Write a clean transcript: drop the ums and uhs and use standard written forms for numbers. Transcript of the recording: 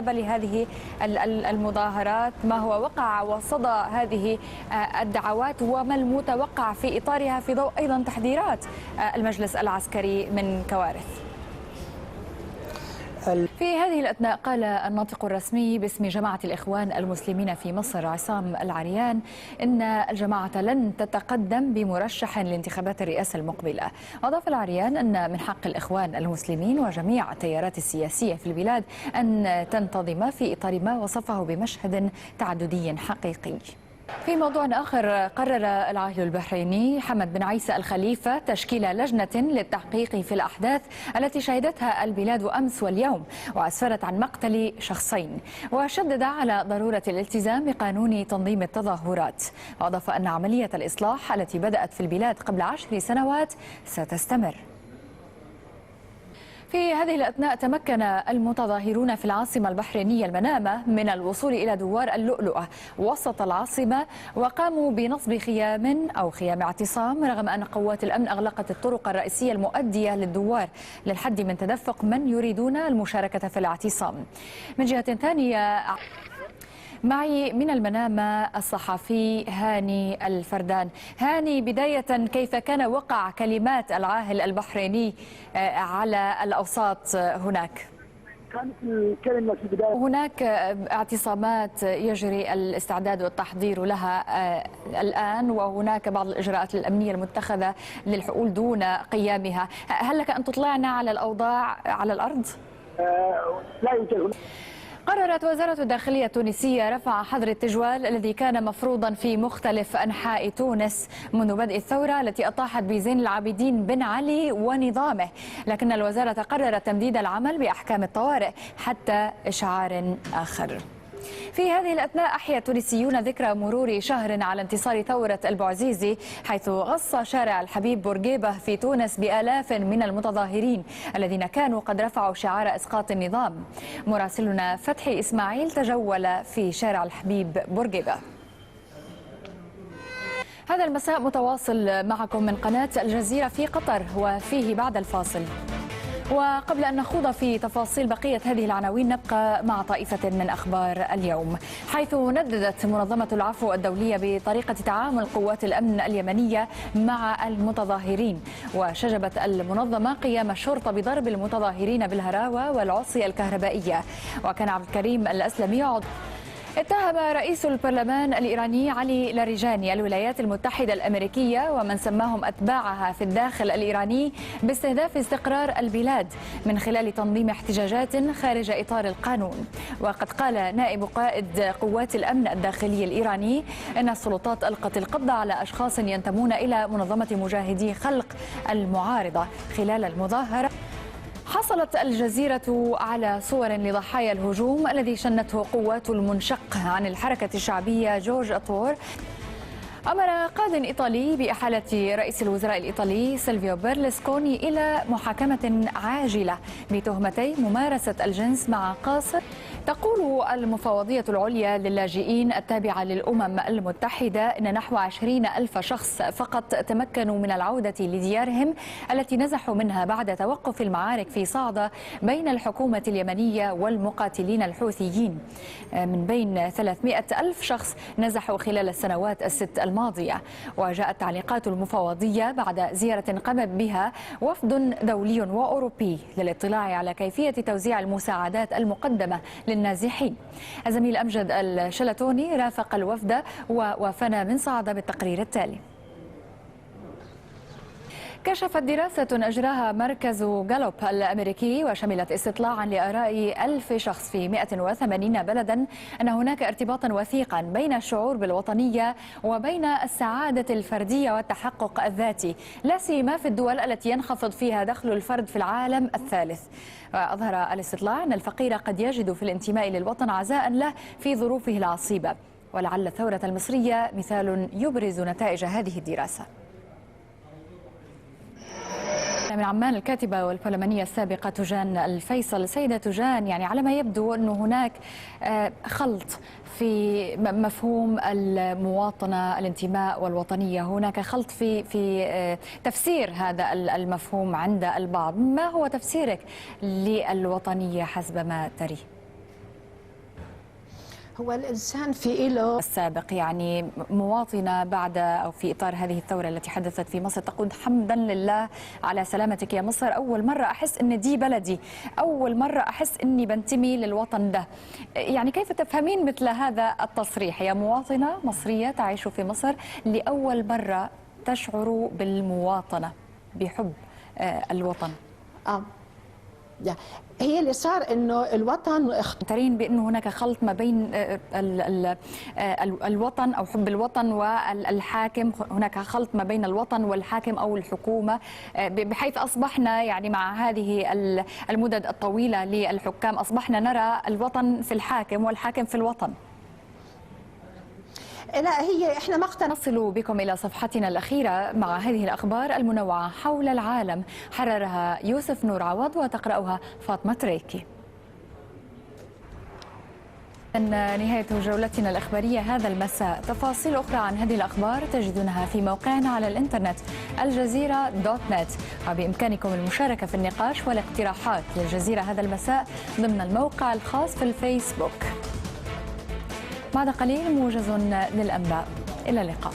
لهذه المظاهرات؟ ما هو وقع وصدى هذه الدعوات وما المتوقع في إطارها في ضوء أيضا تحذيرات المجلس العسكري من كوارث؟ في هذه الأثناء قال الناطق الرسمي باسم جماعة الإخوان المسلمين في مصر عصام العريان إن الجماعة لن تتقدم بمرشح لانتخابات الرئاسة المقبلة. وأضاف العريان أن من حق الإخوان المسلمين وجميع التيارات السياسية في البلاد أن تنتظم في إطار ما وصفه بمشهد تعددي حقيقي. في موضوع آخر، قرر العاهل البحريني حمد بن عيسى الخليفة تشكيل لجنة للتحقيق في الأحداث التي شهدتها البلاد أمس واليوم وأسفرت عن مقتل شخصين، وشدد على ضرورة الالتزام بقانون تنظيم التظاهرات. وأضاف أن عملية الإصلاح التي بدأت في البلاد قبل 10 سنوات ستستمر. في هذه الأثناء تمكن المتظاهرون في العاصمة البحرينية المنامة من الوصول إلى دوار اللؤلؤة وسط العاصمة، وقاموا بنصب خيام اعتصام رغم أن قوات الأمن أغلقت الطرق الرئيسية المؤدية للدوار للحد من تدفق من يريدون المشاركة في الاعتصام. من جهة ثانية، معي من المنامة الصحفي هاني الفردان. هاني، بداية كيف كان وقع كلمات العاهل البحريني على الأوساط هناك؟ كانت الكلمة في البداية هناك اعتصامات يجري الاستعداد والتحضير لها الآن، وهناك بعض الإجراءات الأمنية المتخذة للحقول دون قيامها. هل لك أن تطلعنا على الأوضاع على الأرض؟ لا يوجد. قررت وزارة الداخلية التونسية رفع حظر التجوال الذي كان مفروضا في مختلف أنحاء تونس منذ بدء الثورة التي أطاحت بزين العابدين بن علي ونظامه، لكن الوزارة قررت تمديد العمل بأحكام الطوارئ حتى إشعار آخر. في هذه الأثناء أحيا التونسيون ذكرى مرور شهر على انتصار ثورة البوعزيزي، حيث غص شارع الحبيب بورقيبة في تونس بآلاف من المتظاهرين الذين كانوا قد رفعوا شعار إسقاط النظام. مراسلنا فتحي إسماعيل تجول في شارع الحبيب بورقيبة. هذا المساء متواصل معكم من قناة الجزيرة في قطر، وفيه بعد الفاصل. وقبل أن نخوض في تفاصيل بقية هذه العناوين، نبقى مع طائفة من أخبار اليوم، حيث نددت منظمة العفو الدولية بطريقة تعامل قوات الأمن اليمنية مع المتظاهرين، وشجبت المنظمة قيام الشرطة بضرب المتظاهرين بالهراوة والعصي الكهربائية. وكان عبد الكريم الأسلمي اتهم رئيس البرلمان الإيراني علي لاريجاني الولايات المتحدة الأمريكية ومن سماهم أتباعها في الداخل الإيراني باستهداف استقرار البلاد من خلال تنظيم احتجاجات خارج إطار القانون. وقد قال نائب قائد قوات الأمن الداخلي الإيراني إن السلطات ألقت القبض على أشخاص ينتمون إلى منظمة مجاهدي خلق المعارضة خلال المظاهرة. حصلت الجزيرة على صور لضحايا الهجوم الذي شنته قوات المنشق عن الحركة الشعبية جورج أطور. أمر قاض إيطالي بإحالة رئيس الوزراء الإيطالي سيلفيو بيرلسكوني إلى محاكمة عاجلة بتهمتي ممارسة الجنس مع قاصر. تقول المفوضية العليا للاجئين التابعة للأمم المتحدة إن نحو 20,000 شخص فقط تمكنوا من العودة لديارهم التي نزحوا منها بعد توقف المعارك في صعدة بين الحكومة اليمنية والمقاتلين الحوثيين. من بين 300,000 شخص نزحوا خلال السنوات الست الماضية. وجاءت تعليقات المفوضية بعد زيارة قام بها وفد دولي وأوروبي للاطلاع على كيفية توزيع المساعدات المقدمة للنازحين. الزميل أمجد الشلتوني رافق الوفد ووافانا من صعدة بالتقرير التالي. كشفت دراسة أجراها مركز جالوب الأمريكي وشملت استطلاعا لآراء 1000 شخص في 180 بلدا أن هناك ارتباطا وثيقا بين الشعور بالوطنية وبين السعادة الفردية والتحقق الذاتي، لا سيما في الدول التي ينخفض فيها دخل الفرد في العالم الثالث. وأظهر الاستطلاع أن الفقير قد يجد في الانتماء للوطن عزاء له في ظروفه العصيبة، ولعل الثورة المصرية مثال يبرز نتائج هذه الدراسة. من عمان الكاتبة والبرلمانية السابقة تجان الفيصل. سيدة تجان، يعني على ما يبدو أنه هناك خلط في مفهوم المواطنة، الانتماء والوطنية، هناك خلط في تفسير هذا المفهوم عند البعض. ما هو تفسيرك للوطنية حسب ما تري؟ هو الإنسان في إله السابق، يعني مواطنة بعد أو في إطار هذه الثورة التي حدثت في مصر تقول حمدا لله على سلامتك يا مصر، أول مرة أحس أن دي بلدي، أول مرة أحس أني بنتمي للوطن ده. يعني كيف تفهمين مثل هذا التصريح يا مواطنة مصرية تعيش في مصر لأول مرة تشعر بالمواطنة بحب الوطن؟ هي اللي صار انه الوطن ترين بانه هناك خلط ما بين الوطن او حب الوطن والحاكم، هناك خلط ما بين الوطن والحاكم او الحكومه، بحيث اصبحنا يعني مع هذه المدد الطويله للحكام اصبحنا نرى الوطن في الحاكم والحاكم في الوطن. لا، هي احنا نصل بكم إلى صفحتنا الأخيرة مع هذه الأخبار المنوعة حول العالم، حررها يوسف نور عوض وتقرأها فاطمة تريكي. نهاية جولتنا الإخبارية هذا المساء. تفاصيل أخرى عن هذه الأخبار تجدونها في موقعنا على الإنترنت الجزيرة.net، وبإمكانكم المشاركة في النقاش والاقتراحات للجزيرة هذا المساء ضمن الموقع الخاص في الفيسبوك. بعد قليل موجز للأنباء، إلى اللقاء.